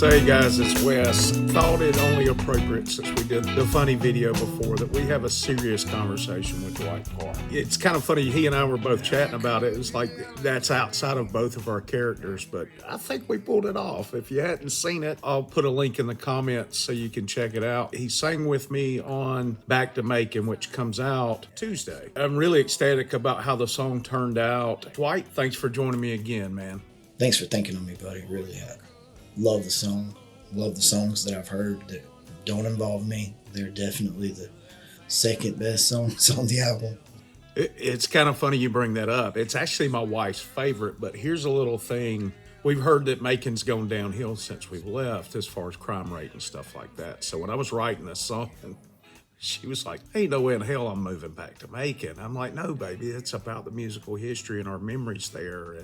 So hey guys, it's Wes. Thought it only appropriate since we did the funny video before that we have a serious conversation with Dwight Carr. It's kind of funny, he and I were both chatting about it. It's like that's outside of both of our characters, but I think we pulled it off. If you hadn't seen it, I'll put a link in the comments so you can check it out. He sang with me on Back to Macon, which comes out Tuesday. I'm really ecstatic about how the song turned out. Dwight, thanks for joining me again, man. Thanks for thinking of me, buddy. Really, love the song. Love the songs that I've heard that don't involve me. They're definitely the second best songs on the album. It's kind of funny you bring that up. It's actually my wife's favorite, but here's a little thing. We've heard that Macon's gone downhill since we've left as far as crime rate and stuff like that. So when I was writing this song, she was like, ain't no way in hell I'm moving back to Macon. I'm like, no, baby, it's about the musical history and our memories there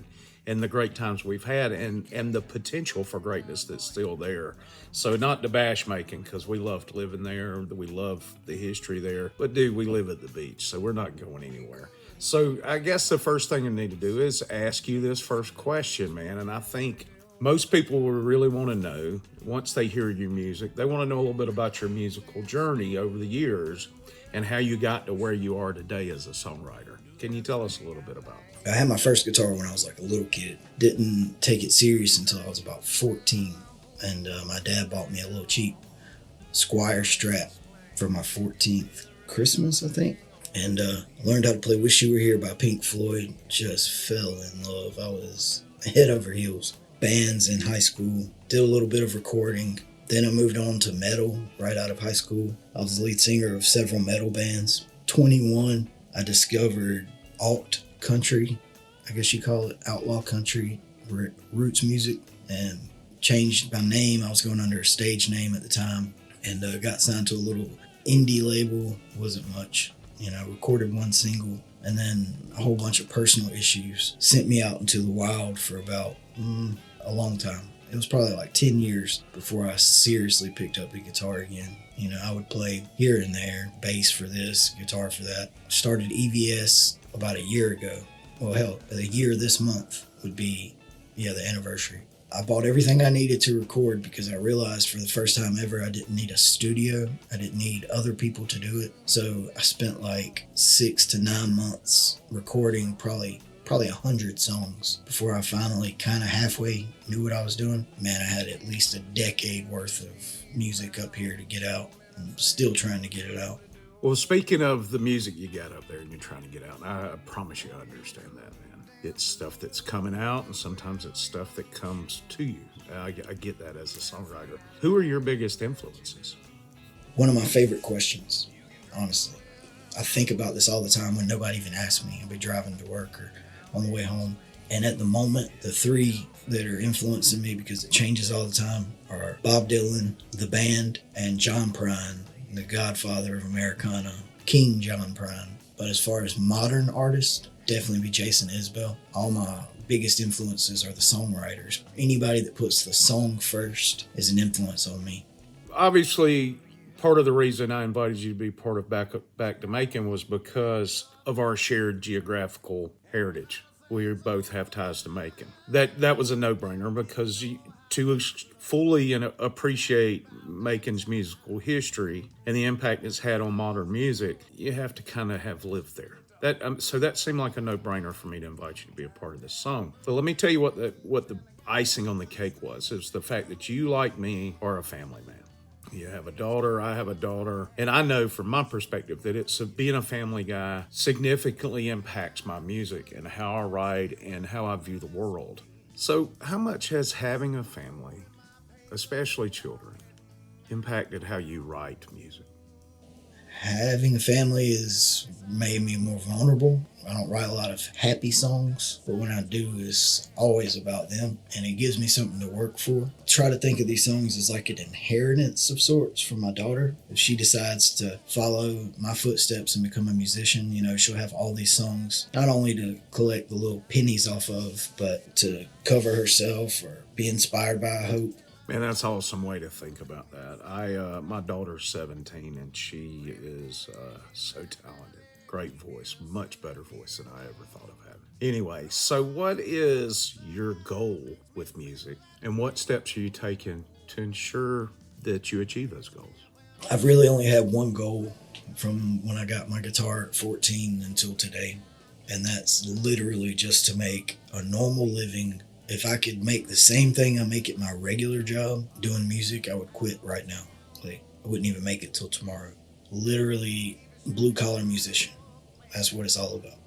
and the great times we've had and the potential for greatness that's still there. So not to bash Macon, because we loved living there. We love the history there. But, dude, we live at the beach, so we're not going anywhere. So I guess the first thing I need to do is ask you this first question, man. And I think most people will really want to know, once they hear your music, they want to know a little bit about your musical journey over the years and how you got to where you are today as a songwriter. Can you tell us a little bit about it? I had my first guitar when I was like a little kid. Didn't take it serious until I was about 14. And my dad bought me a little cheap Squire Strat for my 14th Christmas, I think. And learned how to play Wish You Were Here by Pink Floyd. Just fell in love. I was head over heels. Bands in high school. Did a little bit of recording. Then I moved on to metal right out of high school. I was the lead singer of several metal bands. 21, I discovered alt country, I guess you call it, outlaw country, roots music, and changed my name. I was going under a stage name at the time, and got signed to a little indie label. Wasn't much, recorded one single, and then a whole bunch of personal issues sent me out into the wild for about a long time. It was probably like 10 years before I seriously picked up a guitar again. I would play here and there, bass for this, guitar for that. Started EVS about a year ago. Well, hell, a year this month would be, the anniversary. I bought everything I needed to record because I realized for the first time ever I didn't need a studio. I didn't need other people to do it. So I spent like 6 to 9 months recording probably 100 songs before I finally kind of halfway knew what I was doing. Man, I had at least a decade worth of music up here to get out. I'm still trying to get it out. Well, speaking of the music you got up there and you're trying to get out, I promise you I understand that, man. It's stuff that's coming out, and sometimes it's stuff that comes to you. I get that as a songwriter. Who are your biggest influences? One of my favorite questions, honestly. I think about this all the time when nobody even asks me. I'll be driving to work or on the way home. And at the moment, the three that are influencing me, because it changes all the time, are Bob Dylan, the band, and John Prine, the godfather of Americana, King John Prine. But as far as modern artists, definitely be Jason Isbell. All my biggest influences are the songwriters. Anybody that puts the song first is an influence on me. Obviously, part of the reason I invited you to be part of Back to Macon was because of our shared geographical heritage. We both have ties to Macon. That was a no-brainer because to fully appreciate Macon's musical history and the impact it's had on modern music, you have to kind of have lived there. So that seemed like a no-brainer for me to invite you to be a part of this song. But let me tell you what the icing on the cake was. It was the fact that you, like me, are a family man. You have a daughter, I have a daughter, and I know from my perspective that being a family guy significantly impacts my music and how I write and how I view the world. So how much has having a family, especially children, impacted how you write music? Having a family has made me more vulnerable. I don't write a lot of happy songs, but when I do, it's always about them, and it gives me something to work for. I try to think of these songs as like an inheritance of sorts from my daughter. If she decides to follow my footsteps and become a musician, she'll have all these songs, not only to collect the little pennies off of, but to cover herself or be inspired by, I hope. Man, that's an awesome way to think about that. My daughter's 17, and she is so talented. Great voice, much better voice than I ever thought of having. Anyway, so what is your goal with music, and what steps are you taking to ensure that you achieve those goals? I've really only had one goal from when I got my guitar at 14 until today, and that's literally just to make a normal living. If I could make the same thing I make at my regular job doing music, I would quit right now. Like, I wouldn't even make it till tomorrow. Literally, blue-collar musician. That's what it's all about.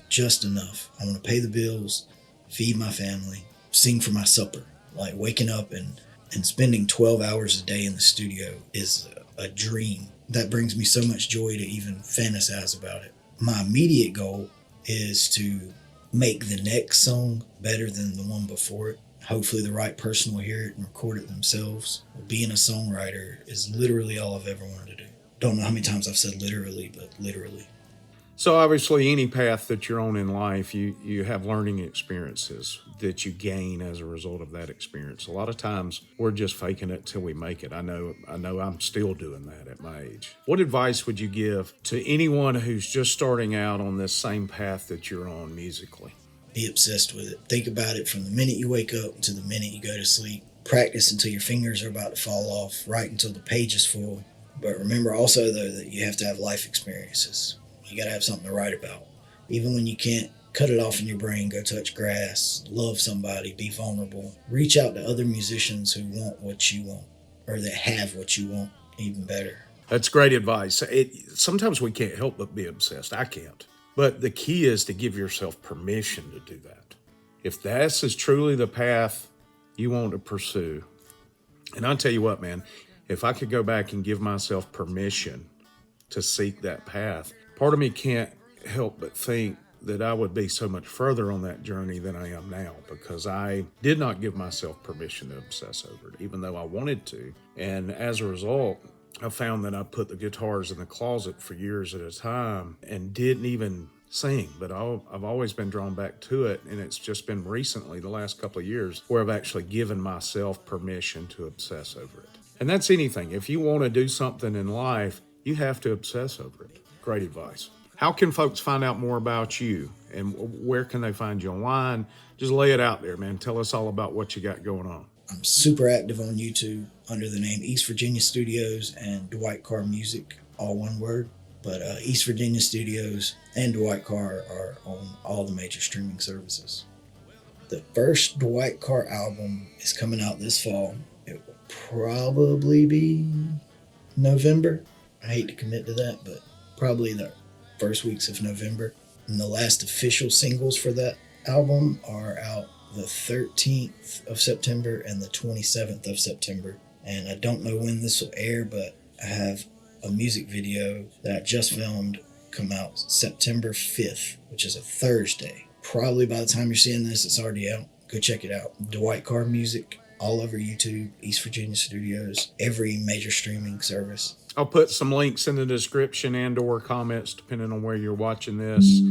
Just enough. I want to pay the bills, feed my family, sing for my supper. Like, waking up and spending 12 hours a day in the studio is a dream. That brings me so much joy to even fantasize about it. My immediate goal is to make the next song better than the one before it. Hopefully the right person will hear it and record it themselves. Being a songwriter is literally all I've ever wanted to do. Don't know how many times I've said literally, but literally. So obviously any path that you're on in life, you have learning experiences that you gain as a result of that experience. A lot of times we're just faking it till we make it. I know I'm still doing that at my age. What advice would you give to anyone who's just starting out on this same path that you're on musically? Be obsessed with it. Think about it from the minute you wake up to the minute you go to sleep. Practice until your fingers are about to fall off. Write until the page is full. But remember also, though, that you have to have life experiences. You got to have something to write about. Even when you can't, cut it off in your brain, go touch grass, love somebody, be vulnerable. Reach out to other musicians who want what you want, or that have what you want, even better. That's great advice. Sometimes we can't help but be obsessed. I can't. But the key is to give yourself permission to do that. If this is truly the path you want to pursue, and I'll tell you what, man, if I could go back and give myself permission to seek that path, part of me can't help but think that I would be so much further on that journey than I am now, because I did not give myself permission to obsess over it, even though I wanted to. And as a result, I found that I put the guitars in the closet for years at a time and didn't even sing, but I've always been drawn back to it. And it's just been recently, the last couple of years, where I've actually given myself permission to obsess over it. And that's anything. If you want to do something in life, you have to obsess over it. Great advice. How can folks find out more about you, and where can they find you online? Just lay it out there, man. Tell us all about what you got going on. I'm super active on YouTube under the name East Virginia Studios and Dwight Carr Music, all one word. But East Virginia Studios and Dwight Carr are on all the major streaming services. The first Dwight Carr album is coming out this fall. It will probably be November. I hate to commit to that, but probably the first weeks of November. And the last official singles for that album are out the 13th of September and the 27th of September. And I don't know when this will air, but I have a music video that I just filmed come out September 5th, which is a Thursday. Probably by the time you're seeing this, it's already out. Go check it out. Dwight Carr Music, all over YouTube, East Virginia Studios, every major streaming service. I'll put some links in the description and or comments, depending on where you're watching this.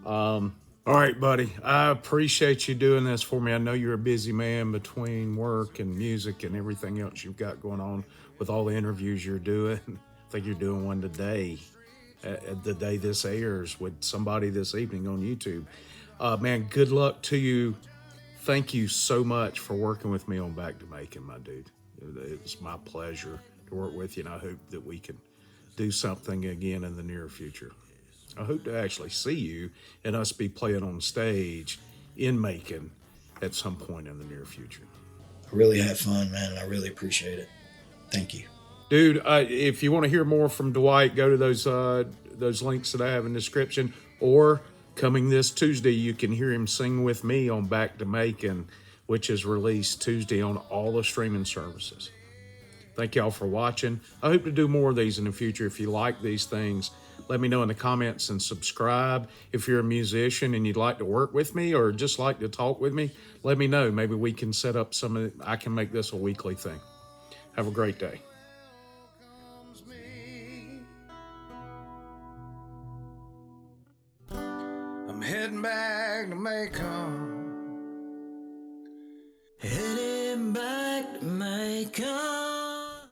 All right, buddy. I appreciate you doing this for me. I know you're a busy man between work and music and everything else you've got going on with all the interviews you're doing. I think you're doing one today, the day this airs, with somebody this evening on YouTube. Man, good luck to you. Thank you so much for working with me on Back to Making, my dude. It's my pleasure to work with you, and I hope that we can do something again in the near future. I hope to actually see you and us be playing on stage in Macon at some point in the near future. I really had fun, man, and I really appreciate it. Thank you. Dude, if you want to hear more from Dwight, go to those links that I have in the description, or coming this Tuesday, you can hear him sing with me on Back to Macon, which is released Tuesday on all the streaming services. Thank y'all for watching. I hope to do more of these in the future. If you like these things, let me know in the comments and subscribe. If you're a musician and you'd like to work with me or just like to talk with me, let me know. Maybe we can set up I can make this a weekly thing. Have a great day. I'm heading back to Macon.